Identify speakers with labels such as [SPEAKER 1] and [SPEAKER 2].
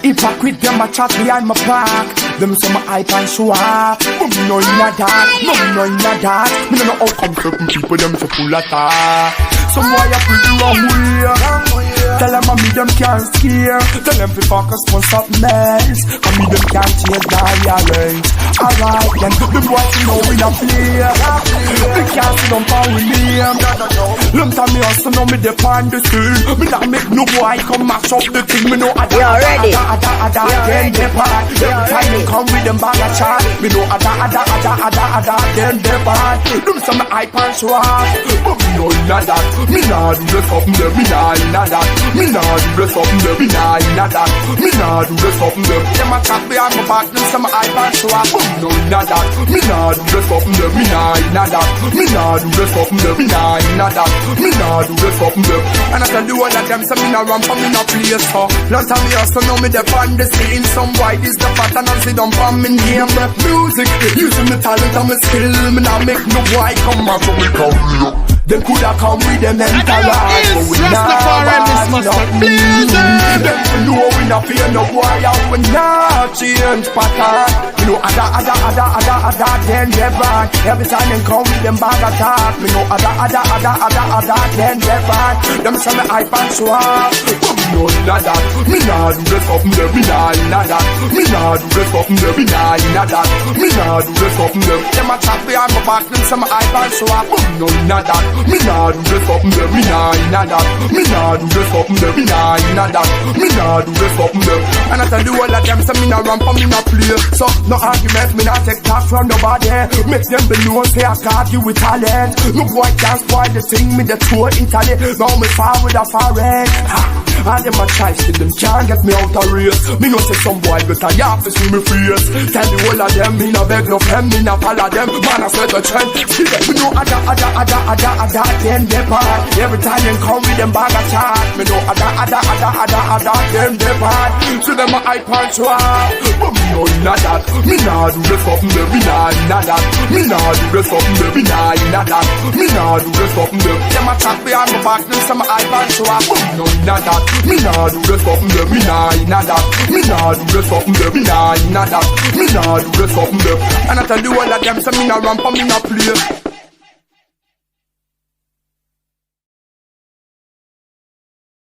[SPEAKER 1] Hypocrite, them a chat behind my back. Them say my hype and show off. But me no inna that, no me no inna that. Me no know how come certain people them so full of talk. Some boy a pretty wrong way. Tell them a me them can't scare. Tell them to focus on something else. Cause me them can't change the violence. Alright then, the boys know we not play. They can't see them power with me. Long time me also know me depend the scene. Me not make no boy come mash up the thing. Me know ada then depart. Every time they come with them bag of chat. Me know ada then depart. Them say me hype and show off. But me know inna that. Me nah do the something there. Me nah inna that. Me nah do the something there. Me nah inna that. Me nah do the something there. Them a chat behind my back. Them say me hype and show off. But me know inna that. Me nah do the something there. Me nah inna that. Me nah do the something there. Me nah inna that. Me nah do the something there. And I tell you all of them say me nah run for me nah play so. Long time me also know me depend the scene. Some white is the pattern and sit down for me name. Music, using the talent and my skill. Me nah make no boy come out from me career. Them coulda come with them mental heart, but we nah want nothing. Them know we not fear no boy and we not change pattern. You know ada then they bad. Every time them come with them bag attack. Me know ada then they bad. Them say me hype and show off, but me know inna that. Me nah do the something there. Me nah inna that. Me nah do the something there. Me nah inna that. Me nah do the something there. Them a chat behind my back. Them say me hype and show off, but me know inna that. Me nah do the something there. Me nah inna that. Me nah do the something there. Me nah inna that. Me nah do the something there. And I tell you all of them say me nah ramp and me nah play. So no argument, me nah take talk from nobody. Make them believe say I got you with talent. No boy can't spoil the thing. Me the tour Italy. Now me far with a foreign. And them a try still them can't get me out of race. Me know say some boy better you have to see me face. Tell the whole of them me nah beg no friend. Me nah follow them. Man I swear the trend. See them me know ada then depart. Every time them come with them bag of chat. Me know ada then depart. See them a hype and show off, but me know inna that. Me nah do the something there. Me nah inna that. Me nah do the something there. Me nah inna that. Me nah do the something there. Them a chat behind my back. Them say me hype and show off, but me know inna that. Me nah do the something there. Me nah inna that. Me nah do the something there. Me nah inna that. Me nah do the something there. And I tell you all of them say me nah ramp and me nah play.